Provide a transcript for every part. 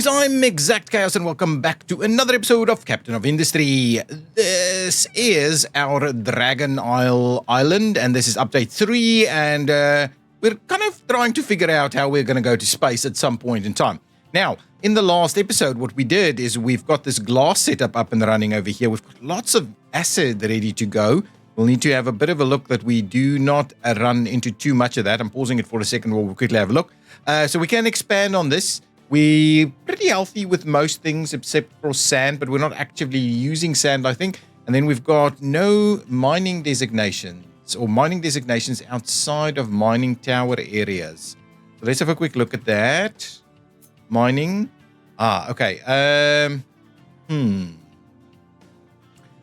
guys, I'm ExactChaos and welcome back to another episode of Captain of Industry. This is our Dragon Isle Island and this is update 3 and we're kind of trying to figure out how we're going to go to space at some point in time. Now, in the last episode, what we did is we've got this glass setup up and running over here. We've got lots of acid ready to go. We'll need to have a bit of a look that we do not run into too much of that. I'm pausing it for a second while we quickly have a look. So we can expand on this. We're pretty healthy with most things except for sand, but we're not actively using sand, I think. And then we've got no mining designations or mining designations outside of mining tower areas. So let's have a quick look at that. Mining. Okay.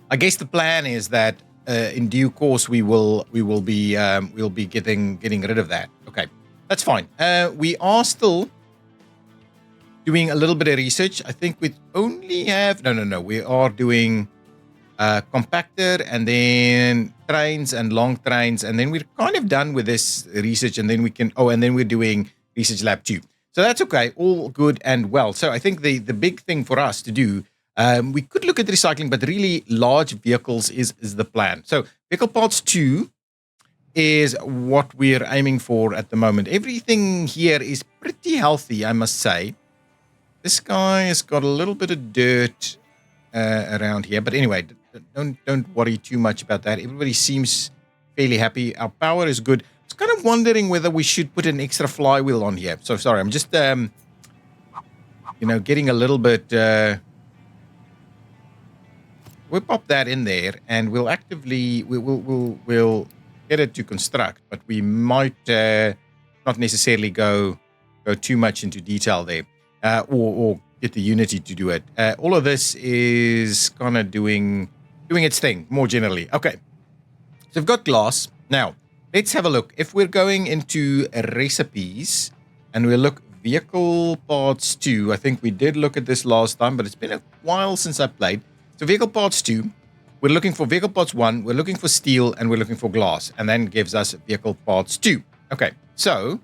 I guess the plan is that in due course we'll be getting rid of that. Okay, that's fine. We are still doing a little bit of research. I think we only have no. We are doing compactor and then trains and long trains, and then we're kind of done with this research. And then we can and then we're doing research lab 2. So that's okay, all good and well. So I think the big thing for us to do. We could look at recycling, but really large vehicles is the plan. So vehicle parts 2 is what we're aiming for at the moment. Everything here is pretty healthy, I must say. This guy has got a little bit of dirt around here. But anyway, don't worry too much about that. Everybody seems fairly happy. Our power is good. I was kind of wondering whether we should put an extra flywheel on here. So sorry, I'm just, getting a little bit... We'll pop that in there, and we'll get it to construct, but we might not necessarily go too much into detail there, or get the Unity to do it. All of this is kind of doing its thing more generally. Okay, so we've got glass. Now let's have a look. If we're going into recipes and we look vehicle parts 2, I think we did look at this last time, but it's been a while since I played. So vehicle parts 2, we're looking for vehicle parts 1, we're looking for steel, and we're looking for glass. And then gives us vehicle parts 2. Okay, so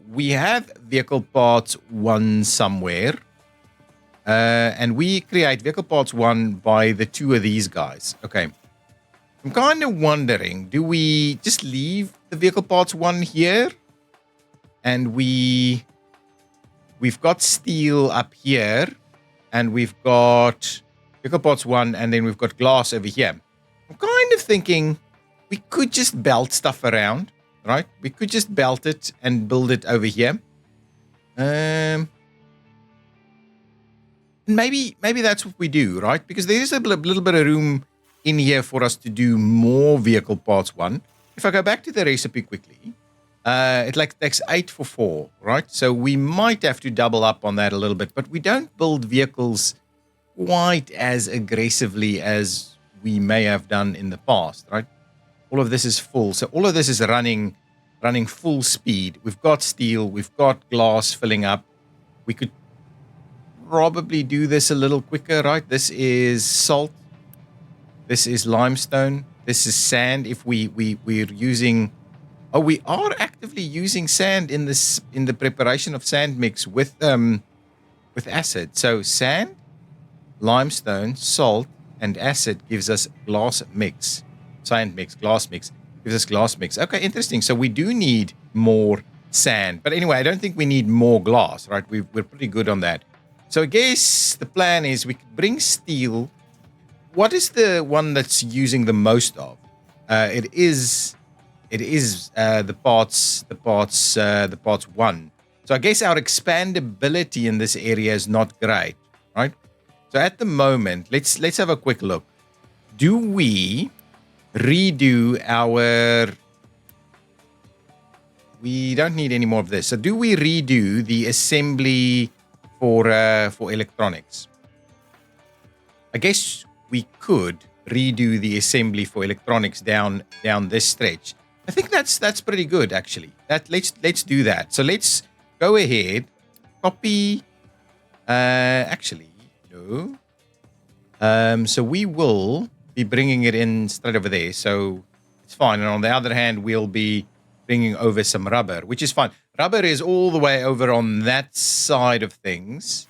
we have vehicle parts 1 somewhere. And we create vehicle parts 1 by the 2 of these guys. Okay, I'm kind of wondering, do we just leave the vehicle parts 1 here? And we've got steel up here. And we've got vehicle parts 1, and then we've got glass over here. I'm kind of thinking we could just belt stuff around, right? We could just belt it and build it over here. Maybe that's what we do, right? Because there is a little bit of room in here for us to do more vehicle parts 1. If I go back to the recipe quickly, it takes 8 for 4, right? So we might have to double up on that a little bit, but we don't build vehicles quite as aggressively as we may have done in the past, right? All of this is full. So all of this is running full speed. We've got steel, we've got glass filling up. We could probably do this a little quicker, right? This is salt. This is limestone. This is sand. If we're using... Oh, we are actively using sand in the preparation of sand mix with acid. So sand, limestone, salt, and acid gives us glass mix. Sand mix, glass mix gives us glass mix. Okay, interesting. So we do need more sand. But anyway, I don't think we need more glass, right? We're pretty good on that. So I guess the plan is we could bring steel. What is the one that's using the most of? It is the parts 1. So I guess our expandability in this area is not great, right? So at the moment, let's have a quick look. Do we redo our... We don't need any more of this. So do we redo the assembly for electronics? I guess we could redo the assembly for electronics down this stretch. I think that's pretty good, actually. Let's do that. So let's go ahead, copy. Actually, no. So we will be bringing it in straight over there. So it's fine. And on the other hand, we'll be bringing over some rubber, which is fine. Rubber is all the way over on that side of things.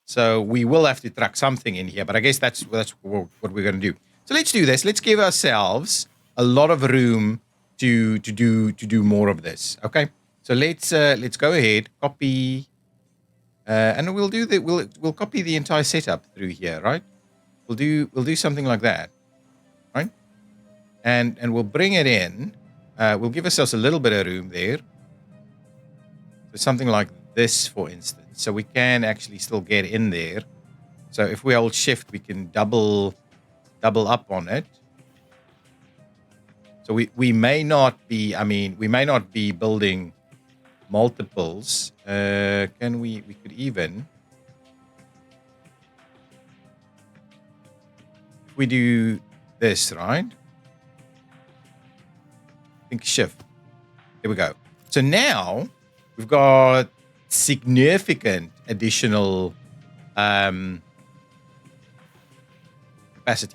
So we will have to truck something in here, but I guess that's what we're going to do. So let's do this. Let's give ourselves a lot of room to do more of this. Okay. So let's go ahead, copy, and we'll copy the entire setup through here, right? We'll do something like that, right? And we'll bring it in. We'll give ourselves a little bit of room there. So something like this, for instance. So we can actually still get in there. So if we hold shift, we can double up on it. So we may not be, we may not be building multiples. We could even, if we do this, right? I think shift. There we go. So now we've got significant additional capacity,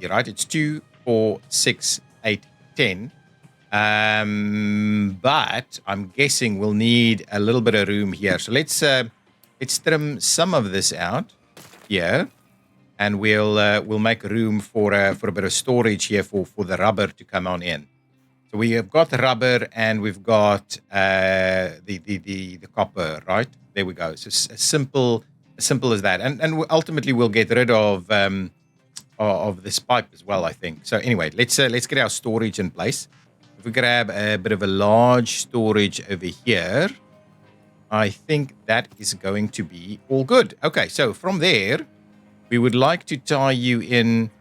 right? It's 2, 4, 6, 8, 10. But I'm guessing we'll need a little bit of room here. So let's trim some of this out here, and we'll make room for a bit of storage here for the rubber to come on in. So we have got the rubber and we've got the copper, right? There we go. So as simple as that, and ultimately we'll get rid of this pipe as well, I think. So anyway, let's get our storage in place. If we grab a bit of a large storage over here, I think that is going to be all good. Okay, so from there, we would like to tie you in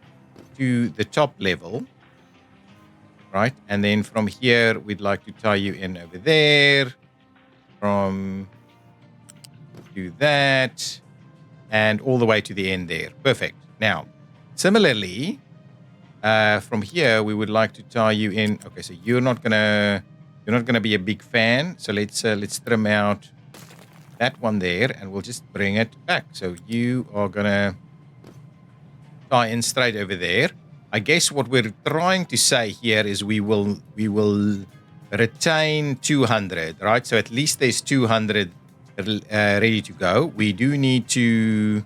to the top level. Right, and then from here, we'd like to tie you in over there, from to that, and all the way to the end there. Perfect. Now, similarly, from here, we would like to tie you in. Okay, so you're not gonna be a big fan. So let's trim out that one there, and we'll just bring it back. So you are gonna tie in straight over there. I guess what we're trying to say here is we will retain 200, right? So at least there's 200 ready to go. We do need to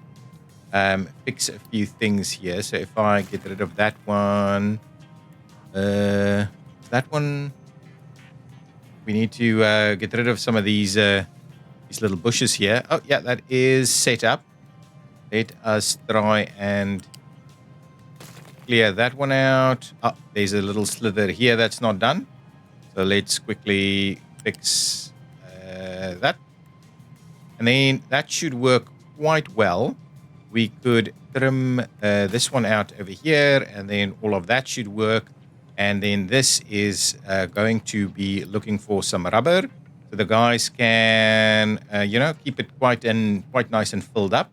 fix a few things here. So if I get rid of that one, we need to get rid of some of these little bushes here. Oh yeah, that is set up. Let us try and clear that one out. Oh, there's a little slither here that's not done. So let's quickly fix that. And then that should work quite well. We could trim this one out over here, and then all of that should work. And then this is going to be looking for some rubber. So the guys can, keep it quite nice and filled up.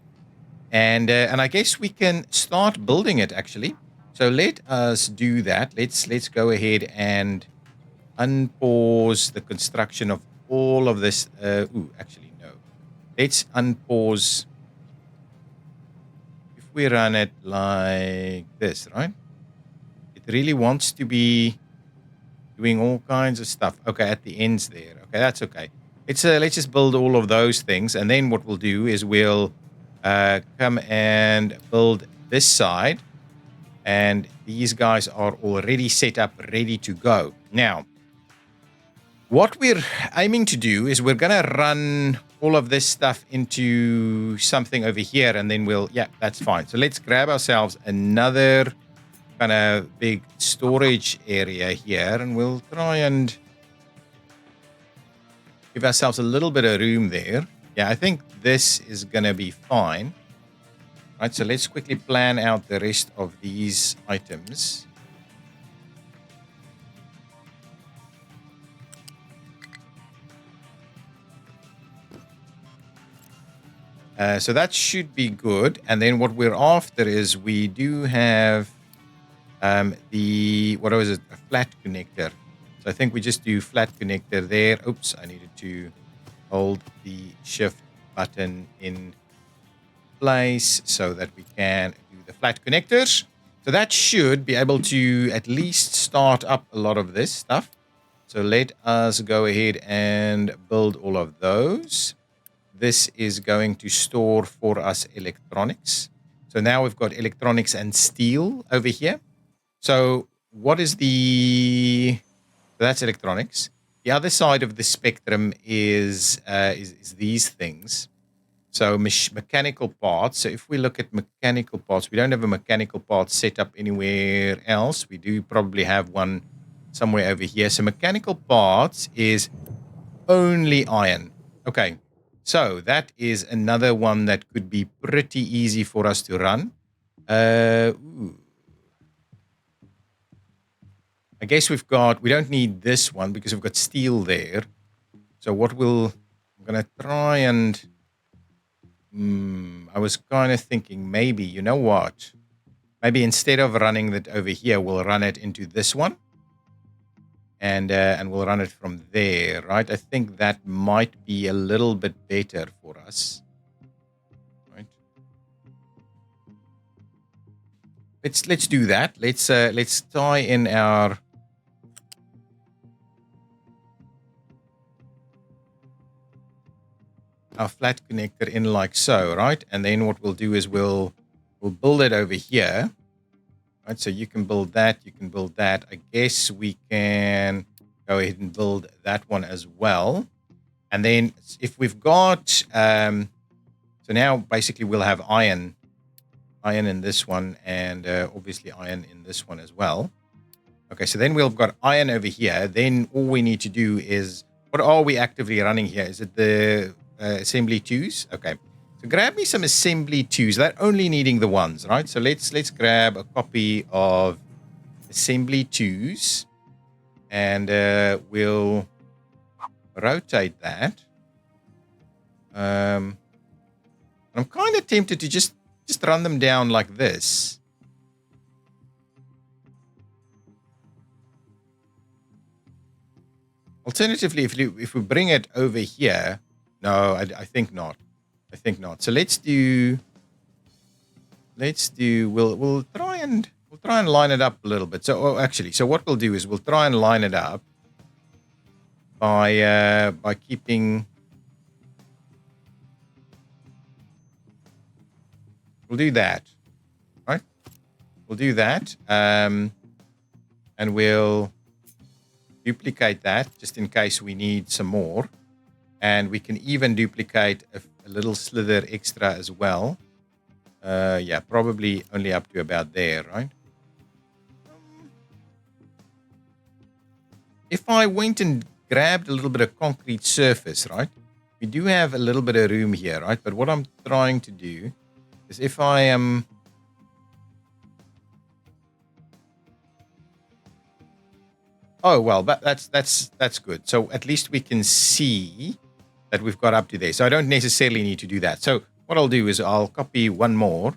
And I guess we can start building it, actually. So let us do that. Let's go ahead and unpause the construction of all of this. Actually, no. Let's unpause. If we run it like this, right? It really wants to be doing all kinds of stuff. Okay, at the ends there. Okay, that's okay. Let's just build all of those things. And then what we'll do is we'll come and build this side. And these guys are already set up, ready to go. Now, what we're aiming to do is we're going to run all of this stuff into something over here, and then that's fine. So let's grab ourselves another kind of big storage area here, and we'll try and give ourselves a little bit of room there. Yeah, I think this is going to be fine. Right, so let's quickly plan out the rest of these items. So that should be good. And then what we're after is we do have a flat connector. So I think we just do flat connector there. Oops, I needed to hold the shift button in place so that we can do the flat connectors. So that should be able to at least start up a lot of this stuff. So let us go ahead and build all of those. This is going to store for us electronics. So now we've got electronics and steel over here. So what is the... So that's electronics. The other side of the spectrum is these things. So mechanical parts. So if we look at mechanical parts, we don't have a mechanical part set up anywhere else. We do probably have one somewhere over here. So mechanical parts is only iron. Okay. So that is another one that could be pretty easy for us to run. I guess we don't need this one because we've got steel there. So I'm going to try and, I was kind of thinking maybe, you know what? Maybe instead of running that over here, we'll run it into this one. And we'll run it from there, right? I think that might be a little bit better for us. Right? Let's do that. Let's tie in our flat connector in like so, right? And then what we'll do is we'll build it over here. Right, so you can build that, you can build that. I guess we can go ahead and build that one as well. And then if we've got, so now basically we'll have iron in this one, and obviously iron in this one as well. Okay, so then we've got iron over here. Then all we need to do is, what are we actively running here? Is it the assembly 2s? Okay. So grab me some assembly 2s. They're only needing the ones, right? So let's grab a copy of assembly 2s, and we'll rotate that. I'm kind of tempted to just run them down like this. Alternatively, if we bring it over here, no, I think not. I think not. So let's do. We'll try and line it up a little bit. So actually, so what we'll do is we'll try and line it up by keeping. We'll do that, right? We'll do that, and we'll duplicate that just in case we need some more, and we can even duplicate a little slither extra as well. Yeah, probably only up to about there, right? If I went and grabbed a little bit of concrete surface, right? We do have a little bit of room here, right? But what I'm trying to do is if I am... Oh, well, that's good. So at least we can see that we've got up to there. So I don't necessarily need to do that. So what I'll do is I'll copy one more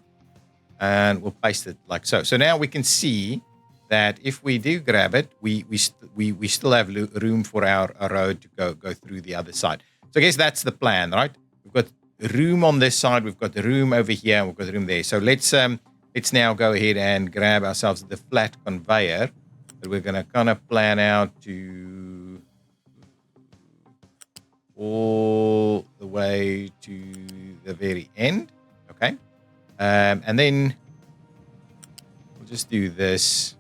and we'll paste it like so. So now we can see that if we do grab it, we still have room for our road to go through the other side. So I guess that's the plan, right? We've got room on this side, we've got the room over here, and we've got the room there. So let's now go ahead and grab ourselves the flat conveyor that we're going to kind of plan out to all the way to the very end. Okay. And then we'll just do this.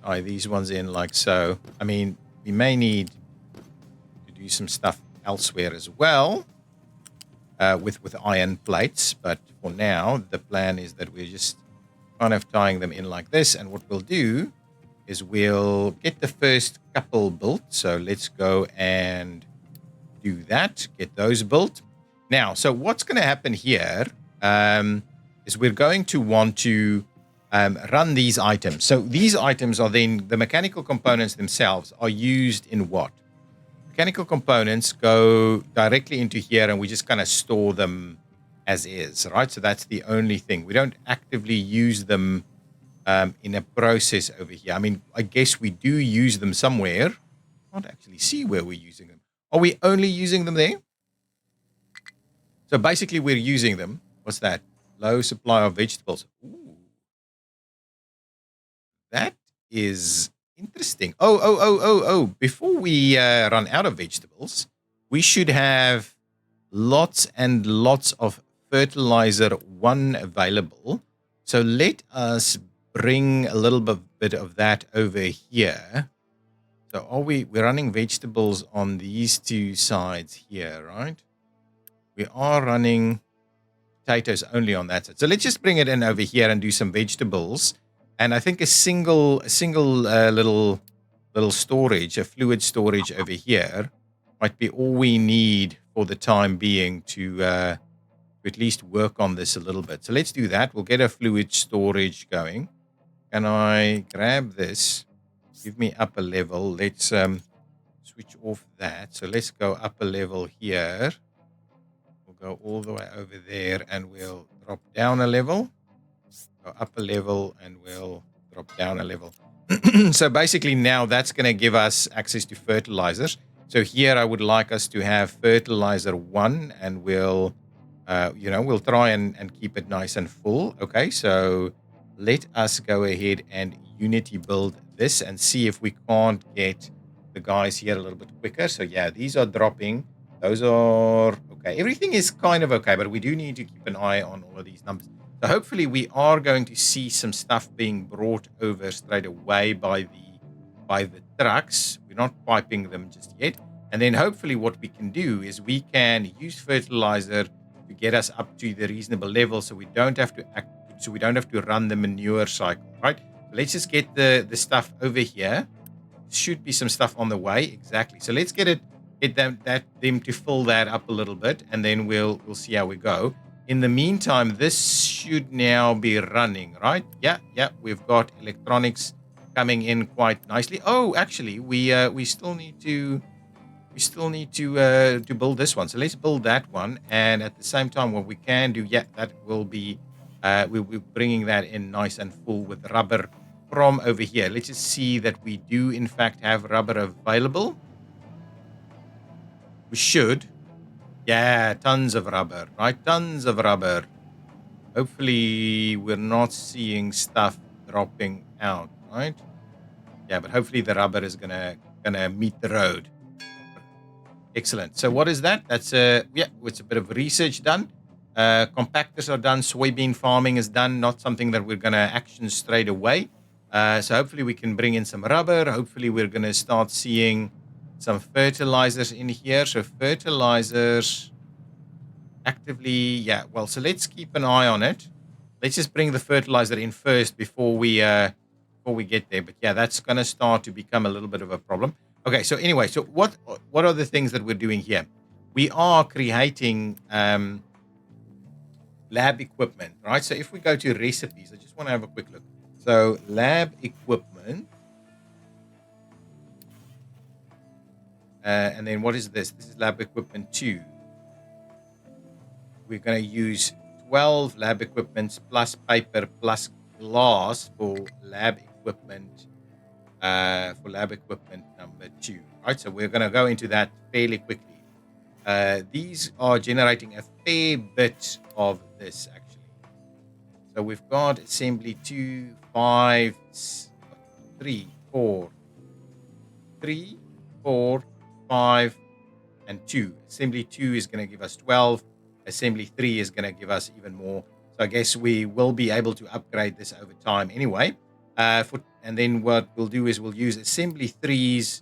Tie these ones in like so. I mean, we may need to do some stuff elsewhere as well with iron plates. But for now, the plan is that we're just kind of tying them in like this. And what we'll do is we'll get the first couple built. So let's go and do that, get those built. Now, so what's going to happen here is we're going to want to run these items. So these items are then, the mechanical components themselves are used in what? Mechanical components go directly into here and we just kind of store them as is, right? So that's the only thing. We don't actively use them in a process over here. I mean, I guess we do use them somewhere. I can't actually see where we're using them. Are we only using them there? So basically we're using them. What's that? Low supply of vegetables. Ooh. That is interesting. Oh. Before we run out of vegetables, we should have lots and lots of fertilizer 1 available. So let us bring a little bit of that over here. So we're running vegetables on these 2 sides here, right? We are running potatoes only on that side. So let's just bring it in over here and do some vegetables. And I think a single little storage, a fluid storage over here, might be all we need for the time being to at least work on this a little bit. So let's do that. We'll get a fluid storage going. Can I grab this? Give me up a level. Let's switch off that. So let's go up a level here. We'll go all the way over there and we'll drop down a level. Go up a level and we'll drop down a level. So basically now that's going to give us access to fertilizers. So here I would like us to have fertilizer 1 and we'll try and keep it nice and full. Okay, so let us go ahead and Unity build this and see if we can't get the guys here a little bit quicker. So yeah, these are dropping. Those are okay. Everything is kind of okay, but we do need to keep an eye on all of these numbers. So hopefully we are going to see some stuff being brought over straight away by the trucks. We're not piping them just yet. And then hopefully what we can do is we can use fertilizer to get us up to the reasonable level so we don't have to run the manure cycle, right? So let's just get the stuff over here. Should be some stuff on the way. Exactly. So let's get them to fill that up a little bit, and then we'll see how we go. In the meantime, this should now be running, right? Yeah. We've got electronics coming in quite nicely. Oh, actually, we still need to build this one. So let's build that one, and at the same time, what we can do, that will be we'll be bringing that in nice and full with rubber from over here. Let's just see that we do in fact have rubber available. We should. Yeah, tons of rubber, right? Tons of rubber. Hopefully we're not seeing stuff dropping out, right? Yeah, but hopefully the rubber is gonna meet the road. Excellent. So what is that? That's it's a bit of research done. Compactors are done. Soybean farming is done. Not something that we're gonna action straight away. So hopefully we can bring in some rubber. Hopefully we're gonna start seeing some fertilizers in here. So fertilizers actively, well, so let's keep an eye on it. Let's just bring the fertilizer in first before we get there. But yeah, that's gonna start to become a little bit of a problem. Okay, so anyway, so what are the things that we're doing here? We are creating lab equipment, right? So if we go to recipes, I just want to have a quick look. So lab equipment. And then what is this? This is lab equipment 2. We're going to use 12 lab equipments plus paper plus glass for lab equipment number 2. Right, so we're going to go into that fairly quickly. These are generating a fair bit of this actually. So we've got assembly 2, 5, 3, 4, 5, and 2. Assembly 2 is going to give us 12. Assembly 3 is going to give us even more. So I guess we will be able to upgrade this over time anyway. And then what we'll do is we'll use assembly 3s,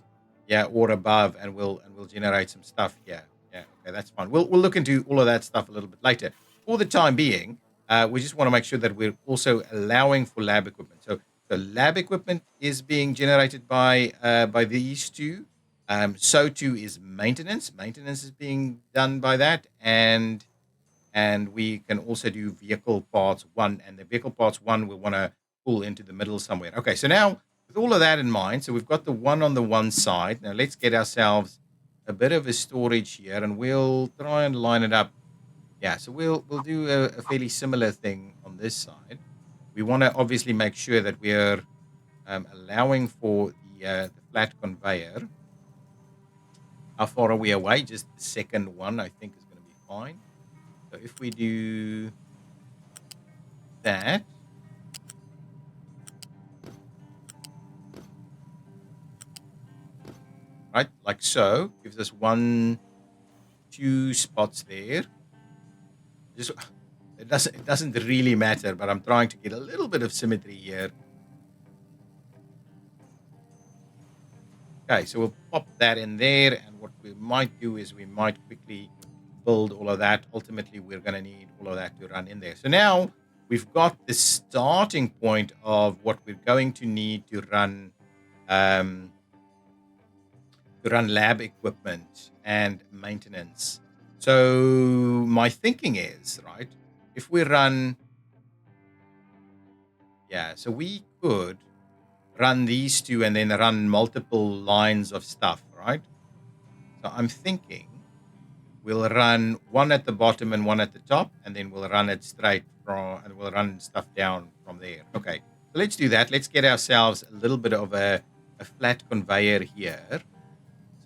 or above, and we'll generate some stuff here. Yeah, okay, that's fine. We'll look into all of that stuff a little bit later. For the time being, we just want to make sure that we're also allowing for lab equipment. So the lab equipment is being generated by these 2. So too is maintenance. Maintenance is being done by that, and we can also do vehicle parts 1. And the vehicle parts 1 we want to pull into the middle somewhere. Okay, so now with all of that in mind, so we've got the 1 on the one side. Now let's get ourselves a bit of a storage here, and we'll try and line it up. Yeah, so we'll do a fairly similar thing on this side. We want to obviously make sure that we're allowing for the flat conveyor. How far are we away? Just the second one, I think, is going to be fine. So if we do that, so. Gives us 1, 2 spots there. Just it doesn't really matter, but I'm trying to get a little bit of symmetry here. Okay, so we'll pop that in there, and what we might do is we might quickly build all of that. Ultimately, we're going to need all of that to run in there. So now we've got the starting point of what we're going to need to run lab equipment and maintenance. So my thinking is, right, if we run, so we could run these two and then run multiple lines of stuff, right? So I'm thinking we'll run one at the bottom and one at the top, and then we'll run it straight from, and we'll run stuff down from there. Okay, so let's do that. Let's get ourselves a little bit of a flat conveyor here.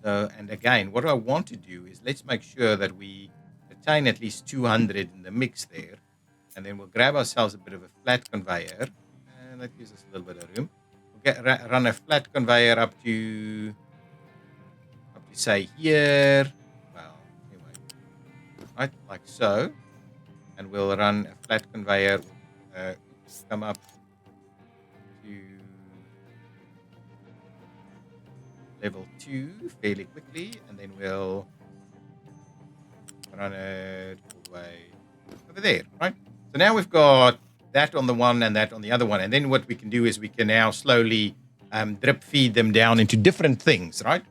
So, and again, what I want to do is let's make sure that we retain at least 200 in the mix there. And then we'll grab ourselves a bit of a flat conveyor. And that gives us a little bit of room. We'll run a flat conveyor up to say here. Well, anyway, right, like so. And we'll run a flat conveyor. Come up to level 2 fairly quickly, and then we'll run it all the way over there, right? So now we've got that on the one and that on the other one, and then what we can do is we can now slowly drip feed them down into different things, right?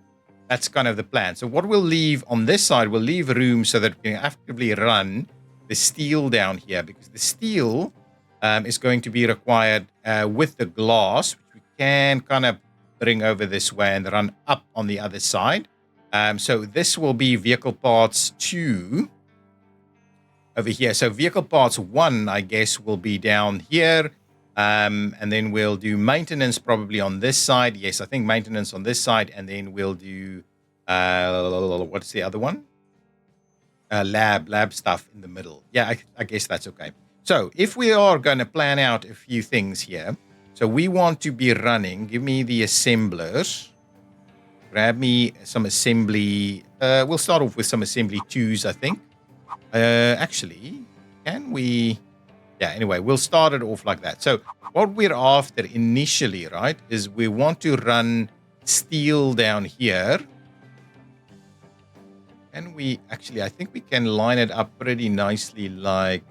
That's kind of the plan. So what we'll leave on this side, we'll leave room so that we can actively run the steel down here, because the steel is going to be required with the glass, which we can kind of bring over this way and run up on the other side. So this will be vehicle parts 2 over here. So vehicle parts 1, I guess, will be down here. And then we'll do maintenance probably on this side. Yes, I think maintenance on this side. And then we'll do, what's the other one? Lab stuff in the middle. Yeah, I guess that's okay. So if we are going to plan out a few things here, so we want to be running, give me the assemblers, grab me some assembly, we'll start off with some assembly 2s, I think. Actually, can we, anyway, we'll start it off like that. So what we're after initially, right, is we want to run steel down here. And we actually, I think we can line it up pretty nicely like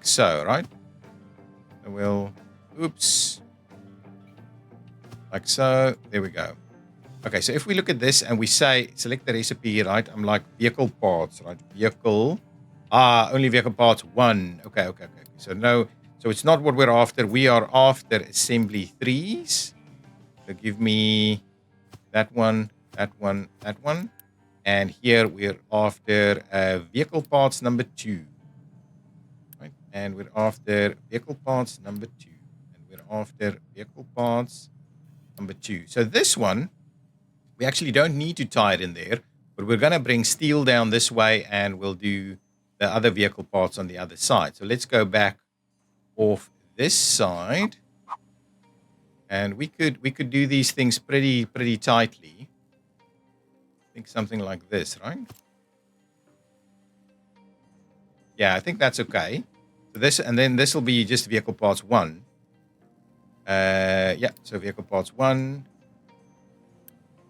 so, right? And we'll, oops, like so, there we go. Okay, so if we look at this and we say, select the recipe, right? I'm like vehicle parts, right? Vehicle, only vehicle parts 1. Okay. So no, so it's not what we're after. We are after assembly 3s. So give me that one, that one, that one. And here we're after vehicle parts number 2. Right? And we're after vehicle parts number 2. And we're after vehicle parts number 2. So this one, we actually don't need to tie it in there, but we're going to bring steel down this way and we'll do the other vehicle parts on the other side. So let's go back off this side. And we could do these things pretty tightly. I think something like this, right? Yeah, I think that's okay. So this, and then this will be just vehicle parts 1. So vehicle parts 1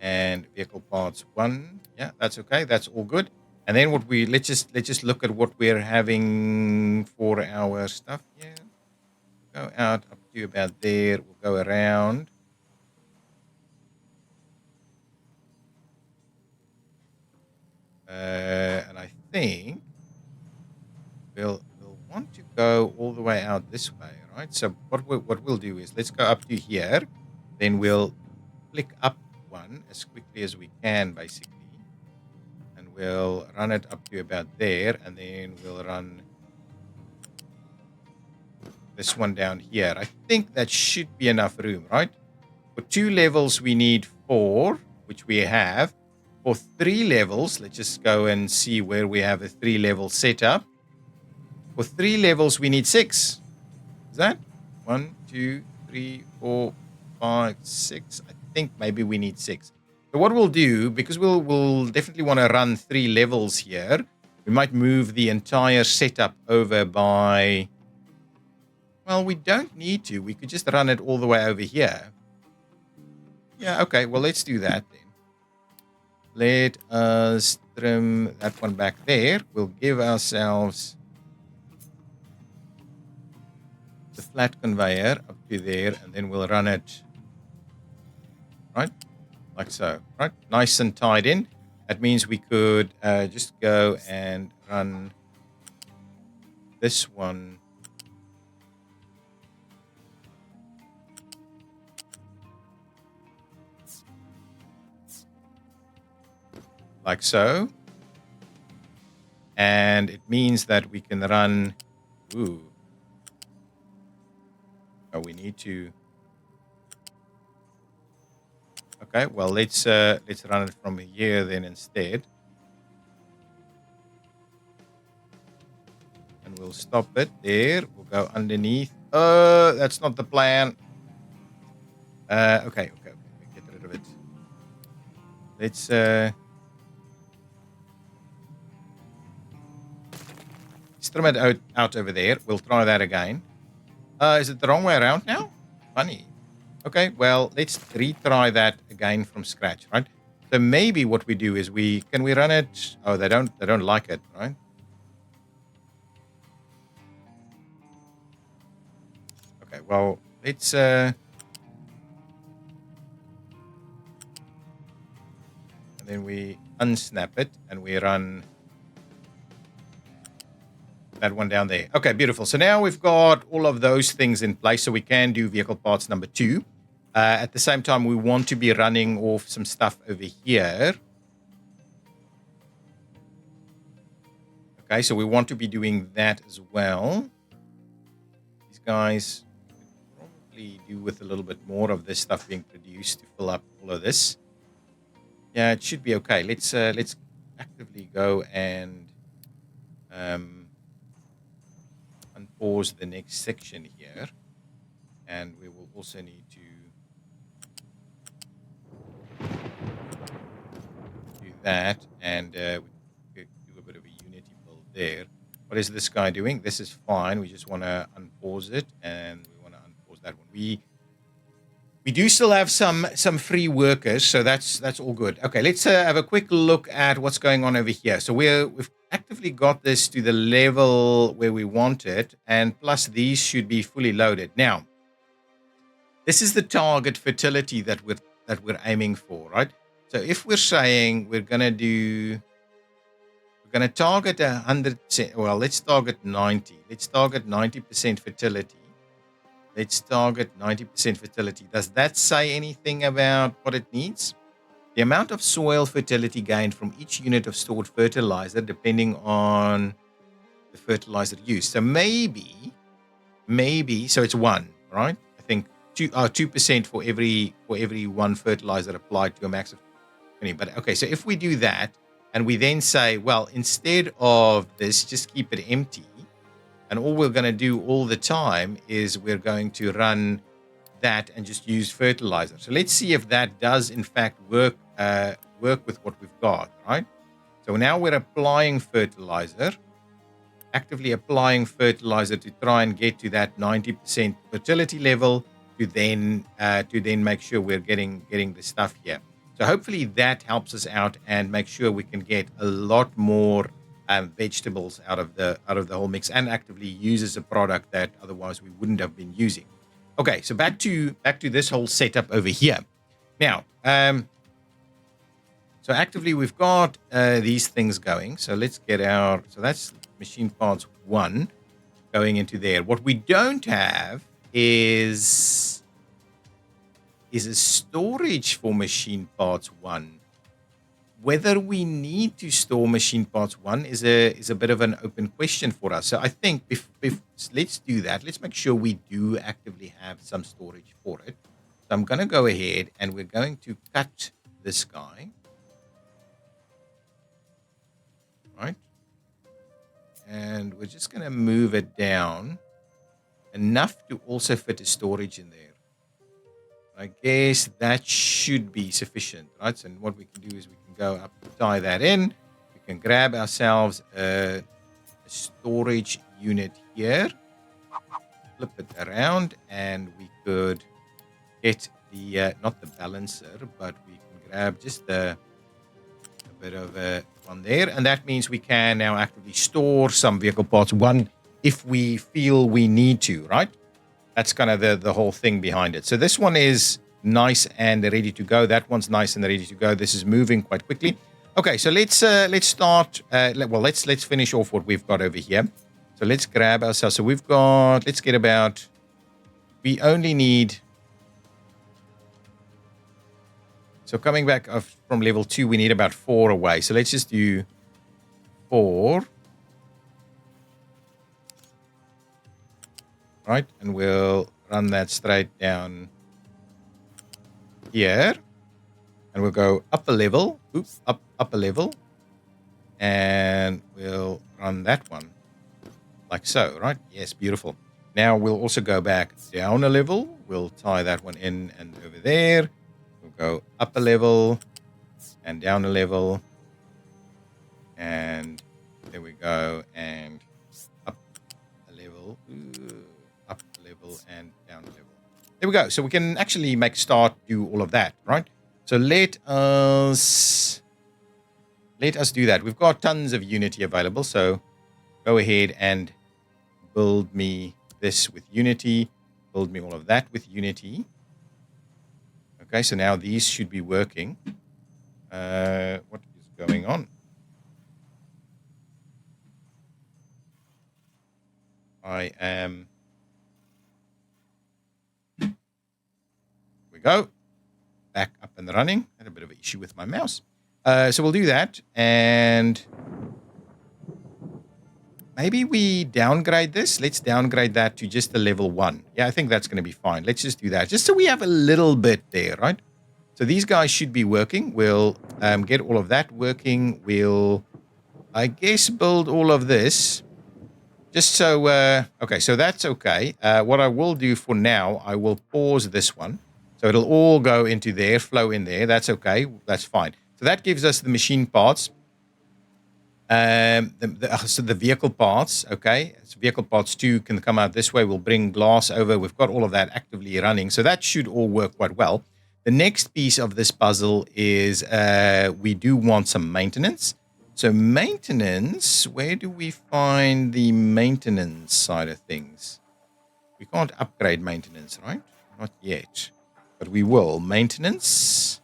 and vehicle parts 1. Yeah, that's okay. That's all good. And then what let's just look at what we're having for our stuff here. Go out up to about there. We'll go around. And I think we'll want to go all the way out this way, right? So what we'll do is let's go up to here. Then we'll click up one as quickly as we can, basically. And we'll run it up to about there. And then we'll run this one down here. I think that should be enough room, right? For 2 levels, we need 4, which we have. For 3 levels, let's just go and see where we have a 3-level setup. For 3 levels, we need 6. Is that 1, 2, 3, 4, 5, 6. I think maybe we need 6. So what we'll do, because we'll definitely want to run 3 levels here, we might move the entire setup over by... Well, we don't need to. We could just run it all the way over here. Yeah, okay. Well, let's do that then. Let us trim that one back there. We'll give ourselves the flat conveyor up to there, and then we'll run it, right? Like so, right? Nice and tied in. That means we could just go and run this one. Like so. And it means that we can run... Ooh. Oh, we need to... Okay, well, let's run it from here then instead. And we'll stop it there. We'll go underneath. That's not the plan. Okay. Get rid of it. Let's trim it out over there. We'll try that again. Is it the wrong way around now? Funny. Okay, well, let's retry that again from scratch, right? So maybe what we do is can we run it? Oh, they don't like it, right? Okay, well, let's and then we unsnap it and we run that one down there. Okay, beautiful. So now we've got all of those things in place, so we can do vehicle parts number 2. At the same time, we want to be running off some stuff over here. Okay, so we want to be doing that as well. These guys could probably do with a little bit more of this stuff being produced to fill up all of this. Yeah, it should be okay. Let's actively go and unpause the next section here, and we will also need to do that, and we could do a bit of a Unity build there. What is this guy doing? This is fine. We just want to unpause it, and we want to unpause that one. We do still have some free workers, so that's all good. Okay, let's have a quick look at what's going on over here. So we've actively got this to the level where we want it, and plus these should be fully loaded. Now, this is the target fertility that we're aiming for, right? So if we're saying we're gonna target 100%, well, let's target 90. Let's target 90% fertility. Let's target 90% fertility. Does that say anything about what it needs? The amount of soil fertility gained from each unit of stored fertilizer, depending on the fertilizer used. So maybe, so it's 1, right? I think 2% for every one fertilizer applied to a max of 20. But okay, so if we do that, and we then say, well, instead of this, just keep it empty. And all we're going to do all the time is we're going to run that and just use fertilizer. So let's see if that does, in fact, work with what we've got, right? So now we're applying fertilizer, actively applying fertilizer to try and get to that 90% fertility level to then make sure we're getting the stuff here. So hopefully that helps us out and make sure we can get a lot more vegetables out of the whole mix, and actively uses a product that otherwise we wouldn't have been using. Okay, so back to this whole setup over here. Now, so actively we've got these things going. So let's get so that's machine parts 1 going into there. What we don't have is a storage for machine parts 1. Whether we need to store machine parts 1 is a bit of an open question for us. So I think if let's do that. Let's make sure we do actively have some storage for it. So I'm going to go ahead and we're going to cut this guy. Right? And we're just going to move it down enough to also fit a storage in there. I guess that should be sufficient, right? So what we can do is we can go up, tie that in. We can grab ourselves a storage unit here, flip it around, and we could get the, not the balancer, but we can grab just a bit of one there. And that means we can now actively store some vehicle parts one if we feel we need to, right? That's kind of the whole thing behind it. So this one is nice and ready to go. That one's nice and ready to go. This is moving quite quickly. Okay, so let's start. Let's finish off what we've got over here. So let's grab ourselves. So we've got. Let's get about. We only need. So coming back from level 2, we need about 4 away. So let's just do 4. Right, and we'll run that straight down here, and we'll go up a level, up a level, and we'll run that one like so, right? Yes, beautiful. Now we'll also go back down a level. We'll tie that one in and over there. We'll go up a level and down a level, and there we go, and up a level. Up a level and down a level. There we go. So we can actually do all of that, right? So let us do that. We've got tons of Unity available. So go ahead and build me this with Unity. Build me all of that with Unity. Okay, so now these should be working. What is going on? I am... we go back up and running. Had a bit of an issue with my mouse, so we'll do that, and maybe we downgrade this. Let's downgrade that to just the level 1. Yeah, I think that's going to be fine. Let's just do that, just so we have a little bit there, right? So these guys should be working. We'll get all of that working. We'll, I guess, build all of this. Just so, okay, so that's okay. What I will do for now, I will pause this one. So it'll all go into there, flow in there. That's okay. That's fine. So that gives us the machine parts. So the vehicle parts, okay. So vehicle parts 2 can come out this way. We'll bring glass over. We've got all of that actively running. So that should all work quite well. The next piece of this puzzle is we do want some maintenance. So maintenance, where do we find the maintenance side of things? We can't upgrade maintenance, right? Not yet. But we will. Maintenance.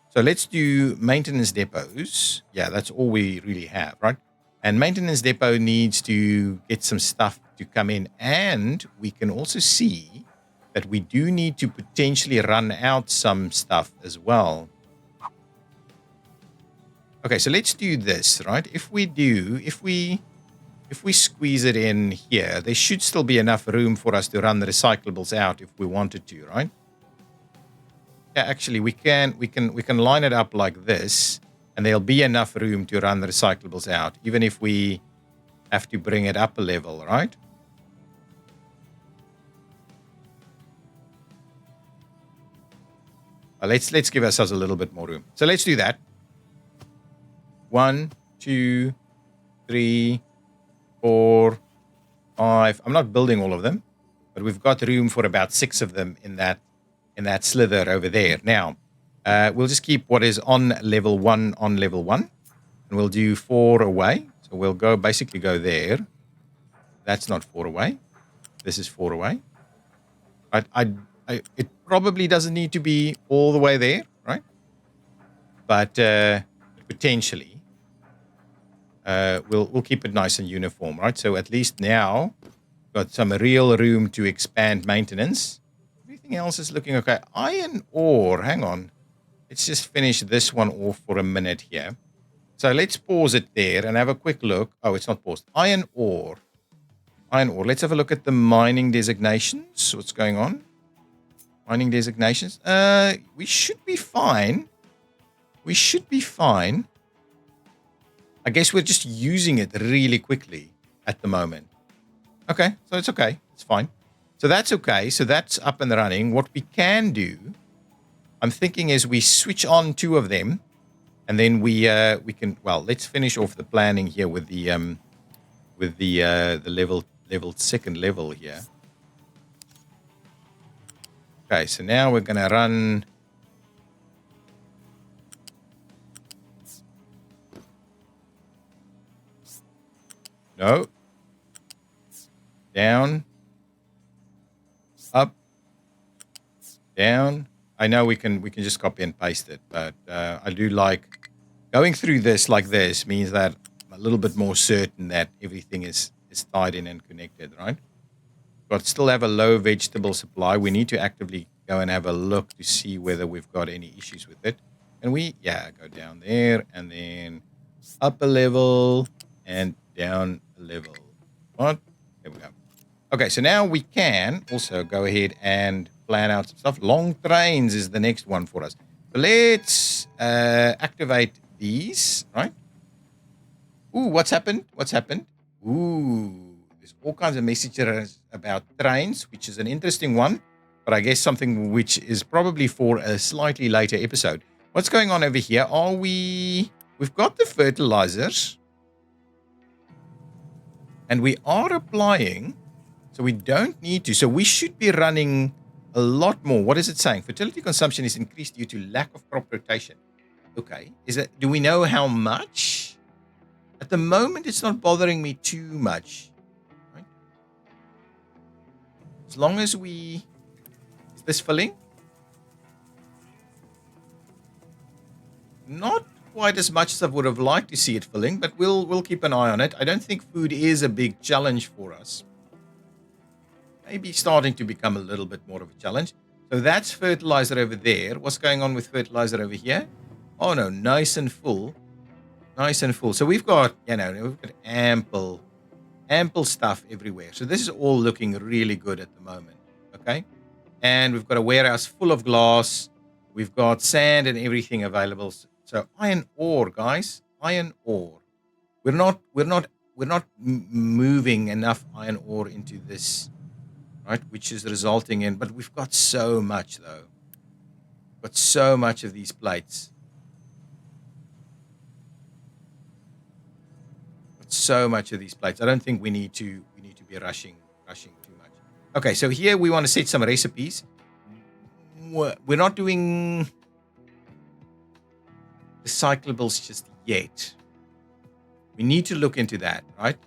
So let's do maintenance depots. Yeah, that's all we really have, right? And maintenance depot needs to get some stuff to come in. And we can also see that we do need to potentially run out some stuff as well. Okay, so let's do this, right? If we squeeze it in here, there should still be enough room for us to run the recyclables out if we wanted to, right? Yeah, actually, we can line it up like this, and there'll be enough room to run the recyclables out, even if we have to bring it up a level, right? Let's give ourselves a little bit more room. So let's do that. 1, 2, 3, 4, 5. I'm not building all of them, but we've got room for about 6 of them in that slither over there. Now, we'll just keep what is on level 1 on level 1, and we'll do 4 away. So we'll basically go there. That's not 4 away. This is 4 away. It probably doesn't need to be all the way there, right? But potentially, we'll keep it nice and uniform, right? So at least now, got some real room to expand maintenance. Everything else is looking okay. Iron ore, hang on. Let's just finish this one off for a minute here. So let's pause it there and have a quick look. Oh, it's not paused. Iron ore. Iron ore. Let's have a look at the mining designations. What's going on? Mining designations. We should be fine. We should be fine. I guess we're just using it really quickly at the moment. Okay, so it's okay. It's fine. So that's okay. So that's up and running. What we can do, I'm thinking, is we switch on 2 of them, and then we can. Well, let's finish off the planning here with the second level here. Okay, so now we're gonna run. No. Down. Up. Down. I know we can just copy and paste it, but I do like going through this like this means that I'm a little bit more certain that everything is tied in and connected, right? But still have a low vegetable supply. We need to actively go and have a look to see whether we've got any issues with it. And go down there and then up a level and down a level. What? There we go. Okay, so now we can also go ahead and plan out some stuff. Long trains is the next one for us. So let's activate these, right? Ooh, what's happened? Ooh, there's all kinds of messages about trains, which is an interesting one, but I guess something which is probably for a slightly later episode. What's going on over here? We've got the fertilizers, and we are applying, so we don't need to. So we should be running a lot more. What is it saying? Fertility consumption is increased due to lack of crop rotation. Okay. Do we know how much? At the moment, it's not bothering me too much. Right? As long as is this filling? Not quite as much as I would have liked to see it filling, but we'll keep an eye on it. I don't think food is a big challenge for us. Maybe starting to become a little bit more of a challenge. So that's fertilizer over there. What's going on with fertilizer over here? Oh no, nice and full. Nice and full. So we've got, we've got ample stuff everywhere. So this is all looking really good at the moment. Okay. And we've got a warehouse full of glass. We've got sand and everything available. So iron ore, guys, iron ore. We're not moving enough iron ore into this, right? Which is resulting in, but we've got so much though. We've got so much of these plates. So much of these plates. I don't think we need to be rushing too much. Okay, so here we want to set some recipes. We're not doing recyclables just yet. We need to look into that, right?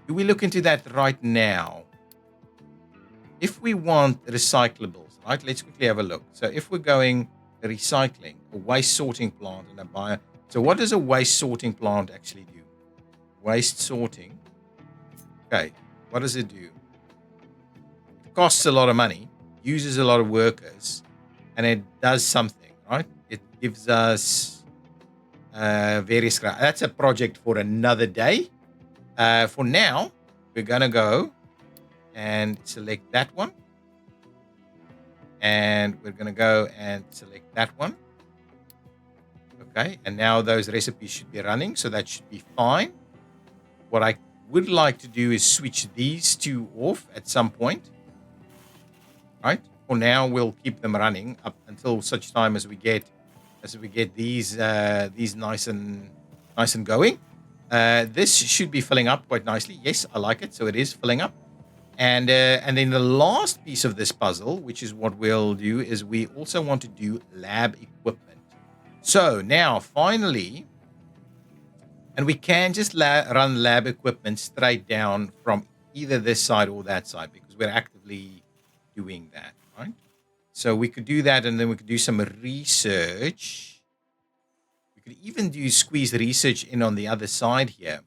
Do we look into that right now? If we want recyclables, right? Let's quickly have a look. So if we're going recycling, a waste sorting plant and a bio. So what does a waste sorting plant actually do? Waste sorting. Okay, what does it do? It costs a lot of money, uses a lot of workers, and it does something, right? It gives us various. That's a project for another day. For now, we're gonna go and select that one, and we're gonna go and select that one. Okay, and now those recipes should be running, so that should be fine. What I would like to do is switch these 2 off at some point. Right? For now, we'll keep them running up until such time as we get these nice and going. This should be filling up quite nicely. Yes, I like it. So it is filling up. And then the last piece of this puzzle, which is what we'll do, is we also want to do lab equipment. So now, finally. And we can just run lab equipment straight down from either this side or that side because we're actively doing that, right? So we could do that, and then we could do some research. We could even squeeze research in on the other side here.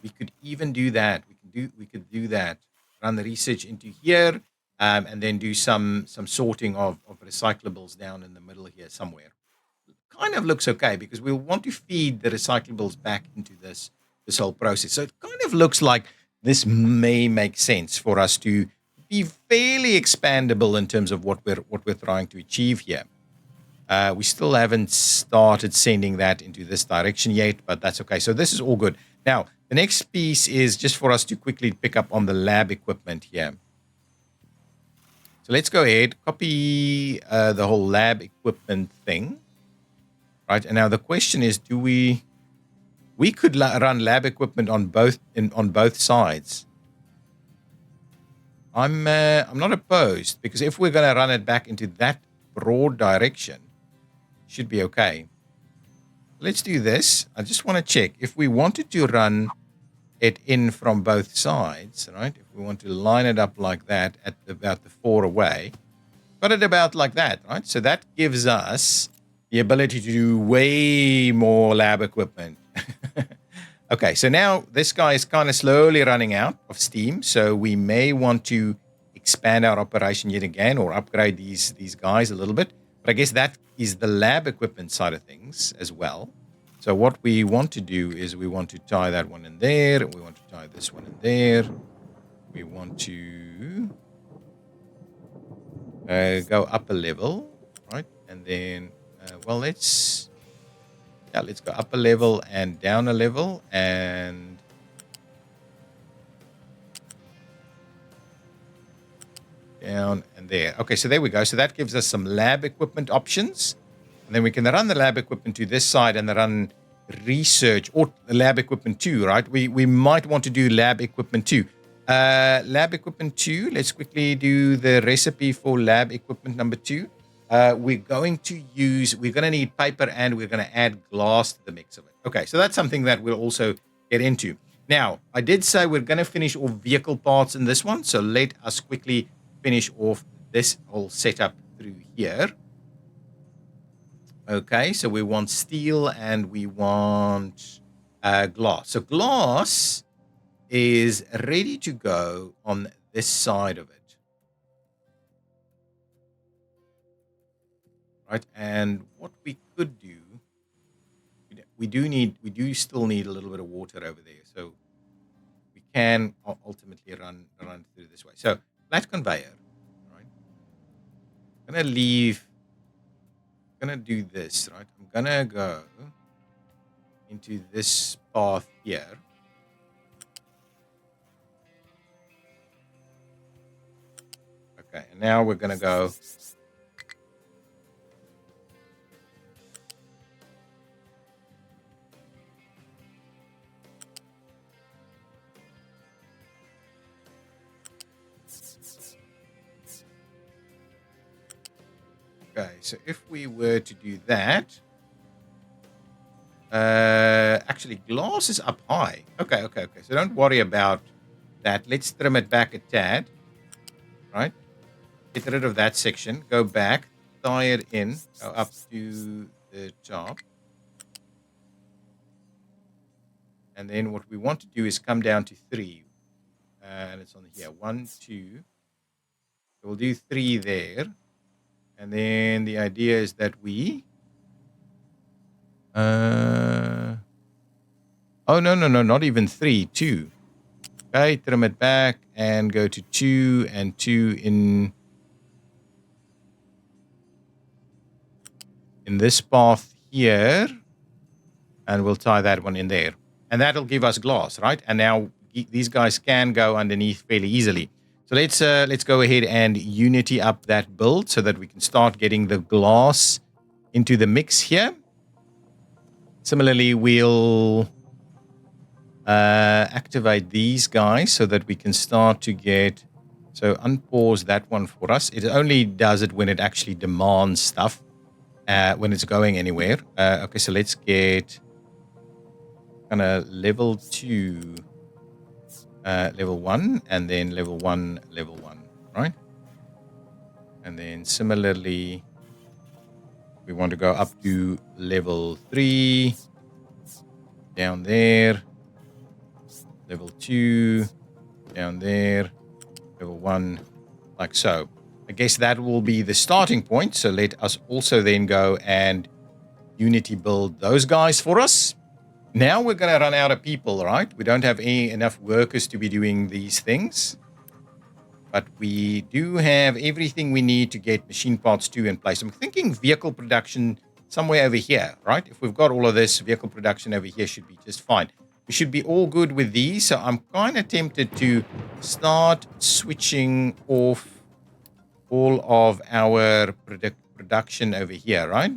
We could even do that. We could do that. Run the research into here, and then do some sorting of recyclables down in the middle here somewhere. Kind of looks okay because we'll want to feed the recyclables back into this whole process. So it kind of looks like this may make sense for us to be fairly expandable in terms of what we're trying to achieve here. We still haven't started sending that into this direction yet, but that's okay. So this is all good. Now, the next piece is just for us to quickly pick up on the lab equipment here. So let's go ahead, copy the whole lab equipment thing. Right, and now the question is, do we could run lab equipment on both sides. I'm not opposed, because if we're going to run it back into that broad direction, should be okay. Let's do this. I just want to check if we wanted to run it in from both sides, right? If we want to line it up like that at about the 4 away, got it about like that, right? So that gives us the ability to do way more lab equipment. Okay, so now this guy is kind of slowly running out of steam, so we may want to expand our operation yet again or upgrade these guys a little bit. But I guess that is the lab equipment side of things as well. So what we want to do is we want to tie that one in there. We want to tie this one in there. We want to go up a level, right? And then, well, let's go up a level and down a level and down and there. Okay, so there we go. So that gives us some lab equipment options. And then we can run the lab equipment to this side and run research or lab equipment 2, right? We might want to do lab equipment 2. Lab equipment 2, let's quickly do the recipe for lab equipment number 2. We're going to need paper and we're going to add glass to the mix of it. Okay, so that's something that we'll also get into. Now, I did say we're going to finish off vehicle parts in this one, so let us quickly finish off this whole setup through here. Okay, so we want steel and we want glass. So glass is ready to go on this side of it. Right, and what we could do, we do still need a little bit of water over there, so we can ultimately run through this way. So flat conveyor, right? I'm gonna do this, right? I'm gonna go into this path here. Okay, and now we're gonna go. Okay, so if we were to do that, actually glass is up high. Okay. So don't worry about that. Let's trim it back a tad, right? Get rid of that section. Go back, tie it in, go up to the top. And then what we want to do is come down to 3. And it's on here. 1, 2. So we'll do 3 there. And then the idea is that we... oh, no, not even 3, 2. Okay, trim it back and go to 2 and 2 in this path here. And we'll tie that one in there. And that'll give us glass, right? And now these guys can go underneath fairly easily. So let's go ahead and unity up that build so that we can start getting the glass into the mix here. Similarly, we'll activate these guys so that we can start to get... So unpause that one for us. It only does it when it actually demands stuff, when it's going anywhere. Okay, so let's get kind of level 2... level 1 and then level 1, right? And then similarly, we want to go up to level 3, down there, level 2, down there, level 1, like so. I guess that will be the starting point. So let us also then go and unity build those guys for us. Now we're going to run out of people, right? We don't have enough workers to be doing these things. But we do have everything we need to get machine parts 2 in place. I'm thinking vehicle production somewhere over here, right? If we've got all of this, vehicle production over here should be just fine. We should be all good with these. So I'm kind of tempted to start switching off all of our production over here, right?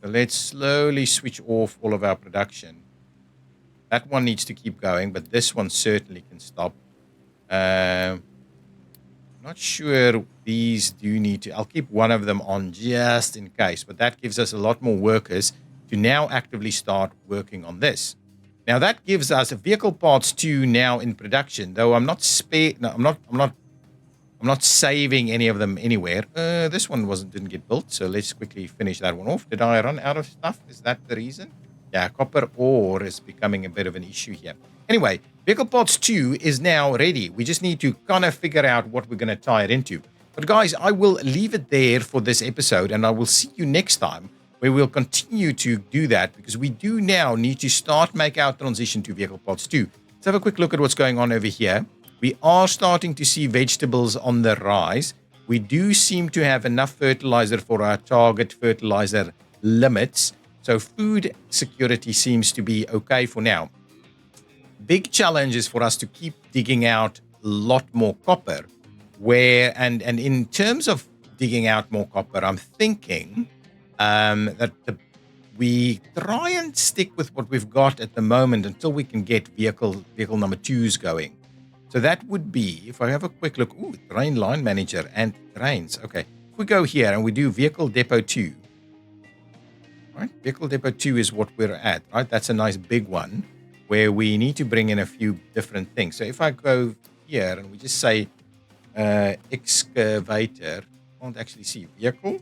So let's slowly switch off all of our production. That one needs to keep going, but this one certainly can stop. Not sure these do need to. I'll keep one of them on just in case, but that gives us a lot more workers to now actively start working on this. Now that gives us vehicle parts 2 now in production, though I'm not I'm not saving any of them anywhere. This one didn't get built, so let's quickly finish that one off. Did I run out of stuff? Is that the reason? Yeah, copper ore is becoming a bit of an issue here. Anyway, vehicle parts 2 is now ready. We just need to kind of figure out what we're going to tie it into. But guys, I will leave it there for this episode, and I will see you next time where we'll continue to do that, because we do now need to make our transition to vehicle parts 2. Let's have a quick look at what's going on over here. We are starting to see vegetables on the rise. We do seem to have enough fertilizer for our target fertilizer limits. So food security seems to be okay for now. Big challenge is for us to keep digging out a lot more copper. And in terms of digging out more copper, I'm thinking that we try and stick with what we've got at the moment until we can get vehicle number 2s going. So that would be, if I have a quick look, train line manager and trains. Okay, if we go here and we do vehicle depot 2, right? Vehicle depot 2 is what we're at, right? That's a nice big one where we need to bring in a few different things. So if I go here and we just say excavator, I can't actually see vehicle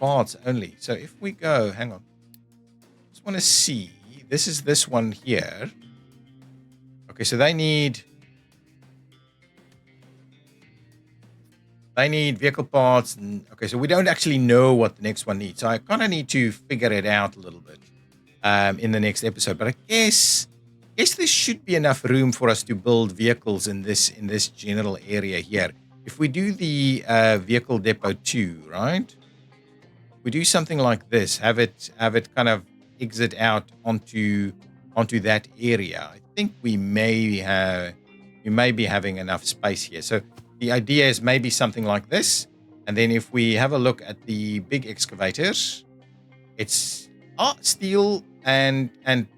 parts only. So if we go, hang on, just want to see, this is this one here. Okay, so they need vehicle parts. Okay, so we don't actually know what the next one needs. So I kind of need to figure it out a little bit in the next episode. But I guess there should be enough room for us to build vehicles in this general area here. If we do the vehicle depot 2, right? We do something like this. Have it kind of exit out onto that area. I think we may be having enough space here. So the idea is maybe something like this. And then if we have a look at the big excavators, it's steel and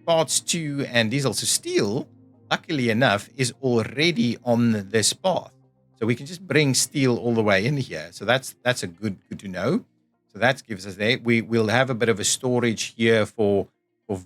parts 2 and diesel. So steel, luckily enough, is already on this path. So we can just bring steel all the way in here. So that's a good to know. So that gives us there. We'll have a bit of a storage here for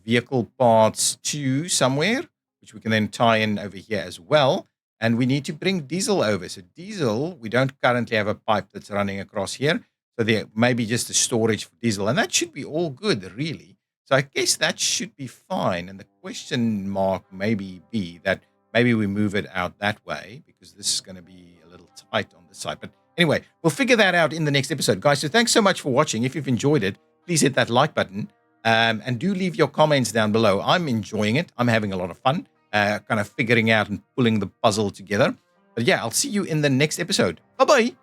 vehicle parts 2 somewhere, which we can then tie in over here as well. And we need to bring diesel over. So diesel, we don't currently have a pipe that's running across here. So there may be just a storage for diesel. And that should be all good, really. So I guess that should be fine. And the question mark maybe be that maybe we move it out that way, because this is going to be a little tight on the side. But anyway, we'll figure that out in the next episode. Guys, so thanks so much for watching. If you've enjoyed it, please hit that like button. And do leave your comments down below. I'm enjoying it. I'm having a lot of fun kind of figuring out and pulling the puzzle together. But yeah, I'll see you in the next episode. Bye-bye.